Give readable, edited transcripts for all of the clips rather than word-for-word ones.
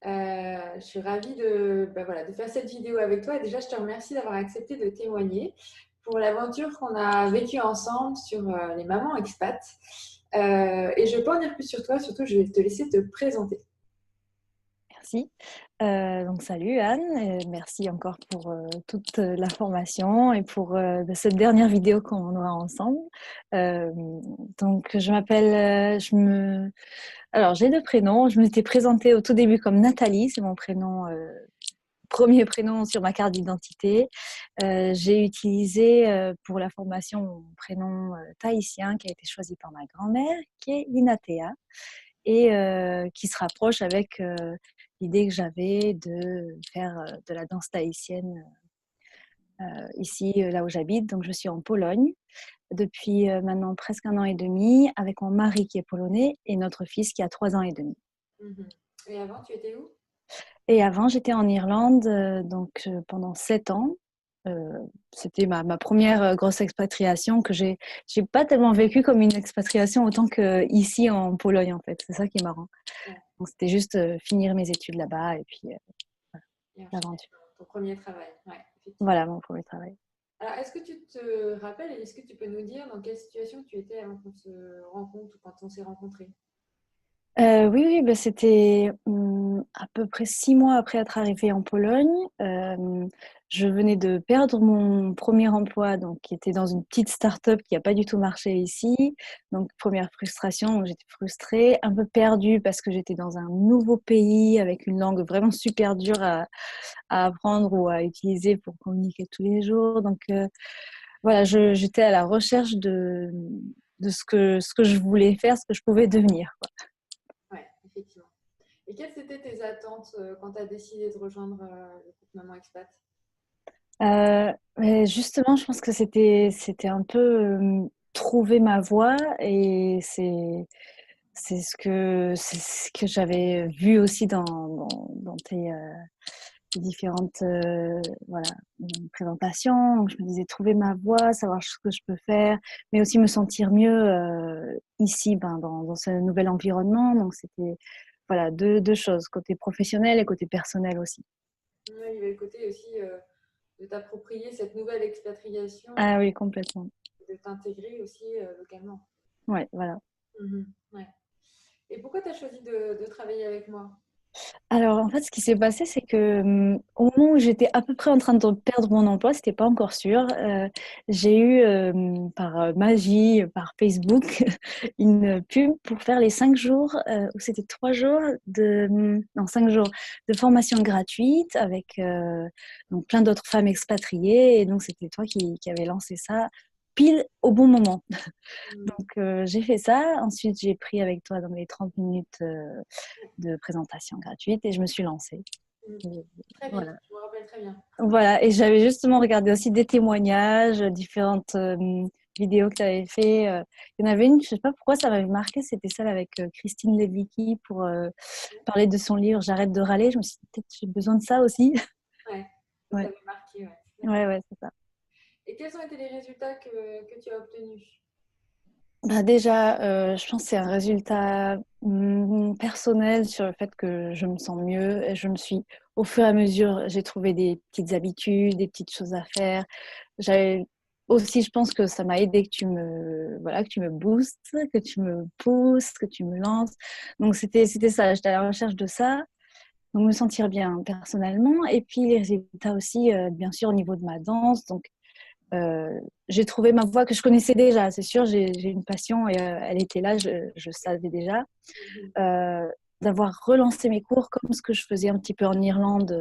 Je suis ravie de faire cette vidéo avec toi. Et déjà, je te remercie d'avoir accepté de témoigner pour l'aventure qu'on a vécue ensemble sur les mamans expats. Et je ne vais pas en dire plus sur toi, surtout je vais te laisser te présenter. Merci. Donc salut Anne, et merci encore pour toute l'information et pour cette dernière vidéo qu'on aura ensemble. Euh, donc je m'appelle, alors j'ai deux prénoms. Je m'étais présentée au tout début comme Nathalie, c'est mon prénom, premier prénom sur ma carte d'identité. J'ai utilisé pour la formation mon prénom tahitien qui a été choisi par ma grand-mère, qui est Inatea et qui se rapproche avec l'idée que j'avais de faire de la danse tahitienne ici, là où j'habite. Donc, je suis en Pologne depuis maintenant presque 1 an et demi avec mon mari qui est polonais et notre fils qui a 3 ans et demi. Mhm. Et avant, tu étais où? Et avant, j'étais en Irlande pendant 7 ans. Euh, C'était ma première grosse expatriation que j'ai pas tellement vécue comme une expatriation autant qu'ici en Pologne en fait. C'est ça qui est marrant. Ouais. Donc, c'était juste finir mes études là-bas et puis Et enchaîner l'aventure. ton premier travail. Ouais, effectivement. Voilà mon premier travail. Alors, est-ce que tu te rappelles et est-ce que tu peux nous dire dans quelle situation tu étais avant qu'on se rencontre ou quand on s'est rencontrés? Oui, oui, bah, c'était à peu près 6 mois après être arrivée en Pologne. Je venais de perdre mon premier emploi, donc qui était dans une petite start-up qui n'a pas du tout marché ici. Donc, première frustration, donc j'étais frustrée, un peu perdue parce que j'étais dans un nouveau pays avec une langue vraiment super dure à apprendre ou à utiliser pour communiquer tous les jours. Donc, voilà, j'étais à la recherche de ce que je voulais faire, ce que je pouvais devenir, quoi. Ouais, effectivement. Et quelles étaient tes attentes quand tu as décidé de rejoindre le groupe Maman Expat? Mais justement, je pense que c'était un peu trouver ma voie et c'est ce que j'avais vu aussi dans tes différentes voilà, présentations. Donc, je me disais trouver ma voie, savoir ce que je peux faire, mais aussi me sentir mieux ici, dans ce nouvel environnement. Donc, c'était voilà, deux choses, côté professionnel et côté personnel aussi. Ouais, il y avait le côté aussi de t'approprier cette nouvelle expatriation Ah oui, complètement. et de t'intégrer aussi localement. Ouais, voilà. Mhm. Ouais. Et pourquoi tu as choisi de travailler avec moi? Alors, en fait, ce qui s'est passé, c'est que au moment où j'étais à peu près en train de perdre mon emploi, c'était pas encore sûr. J'ai eu par magie, par Facebook, une pub pour faire les 5 jours, ou c'était 3 jours non, 5 jours de formation gratuite avec donc plein d'autres femmes expatriées. Et donc, c'était toi qui avais lancé ça pile au bon moment. Mhm. Donc, j'ai fait ça. Ensuite, j'ai pris avec toi dans les 30 minutes de présentation gratuite et je me suis lancée. Mhm. Et Très vite, voilà. je me rappelle très bien. Voilà. Et j'avais justement regardé aussi des témoignages, différentes vidéos que tu avais fait. Il y en avait une, je sais pas pourquoi ça m'avait marqué, c'était celle avec Christine Levicki pour parler de son livre J'arrête de râler. Je me suis dit, peut-être j'ai besoin de ça aussi. Ouais, ça Ouais, t'avait marqué, ouais. ouais, D'accord. ouais, c'est ça. Et quels ont été les résultats que tu as obtenus? Bah déjà, je pense que c'est un résultat personnel sur le fait que je me sens mieux. Et je me suis, au fur et à mesure, j'ai trouvé des petites habitudes, des petites choses à faire. J'avais aussi, je pense que ça m'a aidé voilà, que tu me boostes, que tu me pousses, que tu me lances. Donc c'était ça. J'étais à la recherche de ça. Donc me sentir bien personnellement. Et puis les résultats aussi, bien sûr, au niveau de ma danse. Donc euh, j'ai trouvé ma voie que je connaissais déjà, c'est sûr, j'ai une passion et elle était là, je savais déjà. Mhm. Euh, D'avoir relancé mes cours comme ce que je faisais un petit peu en Irlande,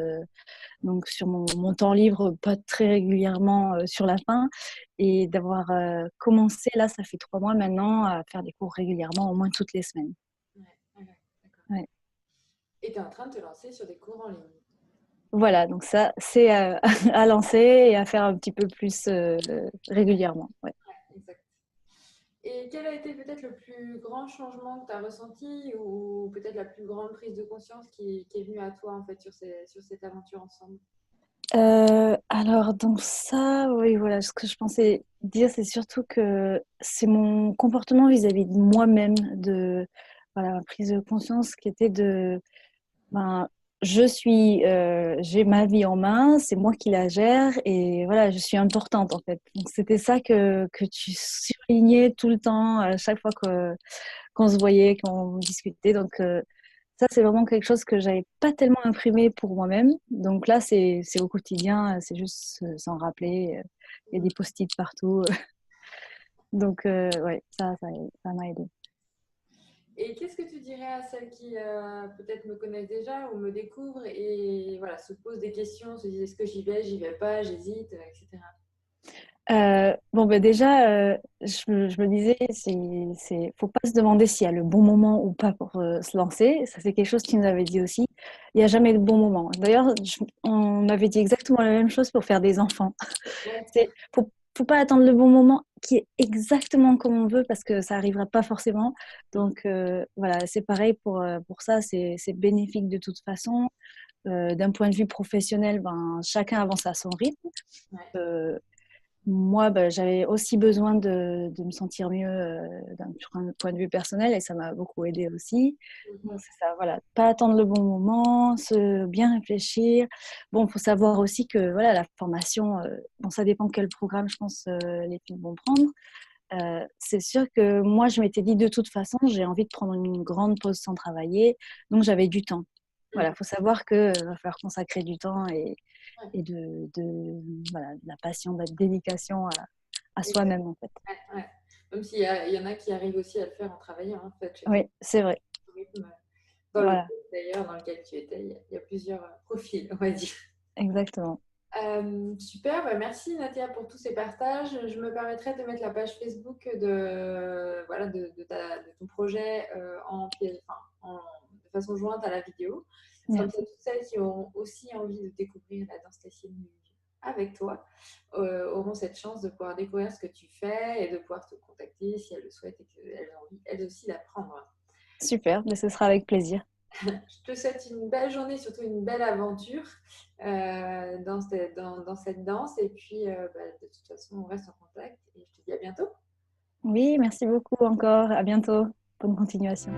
donc sur mon temps libre, pas très régulièrement sur la fin, et d'avoir commencé, là, ça fait 3 mois maintenant, à faire des cours régulièrement, au moins toutes les semaines. Ouais, ouais, ouais, d'accord. Ouais. Et tu es en train de te lancer sur des cours en ligne. Voilà, donc ça, c'est à lancer et à faire un petit peu plus régulièrement. Ouais. Exact. Et quel a été peut-être le plus grand changement que tu as ressenti ou peut-être la plus grande prise de conscience qui est venue à toi en fait sur cette aventure ensemble? Alors, donc ça, oui, voilà, ce que je pensais dire, c'est surtout que c'est mon comportement vis-à-vis de moi-même, voilà, ma prise de conscience qui était ben, j'ai ma vie en main, c'est moi qui la gère et voilà, je suis importante en fait. Donc c'était ça que tu surlignais tout le temps, à chaque fois qu'on se voyait, qu'on discutait. Donc ça, c'est vraiment quelque chose que j'avais pas tellement imprimé pour moi-même. Donc là, c'est au quotidien, c'est juste s'en rappeler. Il y a des post-it partout. Donc ouais, ça m'a aidé. Et qu'est-ce que tu dirais à celles qui peut-être me connaissent déjà ou me découvrent et voilà, se posent des questions, se disent est-ce que j'y vais pas, j'hésite, etc. Bon, ben déjà, je me disais, faut pas se demander s'il y a le bon moment ou pas pour se lancer. Ça, c'est quelque chose qu'il nous avait dit aussi. Il n'y a jamais de bon moment. D'ailleurs, on avait dit exactement la même chose pour faire des enfants. Ouais. Faut pas attendre le bon moment qui est exactement comme on veut parce que ça arrivera pas forcément. Donc, voilà, c'est pareil pour ça. C'est bénéfique de toute façon. D'un point de vue professionnel, ben, chacun avance à son rythme. Ouais. Moi, bah, j'avais aussi besoin de me sentir mieux sur un point de vue personnel et ça m'a beaucoup aidé aussi. Donc, Mhm. c'est ça, voilà, pas attendre le bon moment, bien réfléchir. Bon, il faut savoir aussi que voilà, la formation, bon, ça dépend quel programme, je pense, les filles vont prendre. C'est sûr que moi, je m'étais dit de toute façon, j'ai envie de prendre une grande pause sans travailler, donc j'avais du temps. Voilà, Mhm. il faut savoir qu'il va falloir consacrer du temps Ouais. et voilà, de la passion, de la dédication à Exact. soi-même, en fait. Ouais, ouais. Même il y en a qui arrivent aussi à le faire en travaillant, en fait, chez Oui, c'est vrai. rythme. Dans le Voilà, groupe d'ailleurs dans lequel tu étais, il y a plusieurs profils, on va dire. exactement. Super, bah merci Nadia pour tous ces partages. Je me permettrai de mettre la page Facebook voilà, de ton projet de façon jointe à la vidéo. Comme ça, Merci. toutes celles qui auront aussi envie de découvrir la danse classique avec toi auront cette chance de pouvoir découvrir ce que tu fais et de pouvoir te contacter si elles le souhaitent et qu'elles ont envie elles aussi d'apprendre. Super, mais ce sera avec plaisir. Je te souhaite une belle journée, surtout une belle aventure dans cette danse. Et puis, de toute façon, on reste en contact. Et je te dis à bientôt. Oui, merci beaucoup encore. À bientôt. Bonne continuation.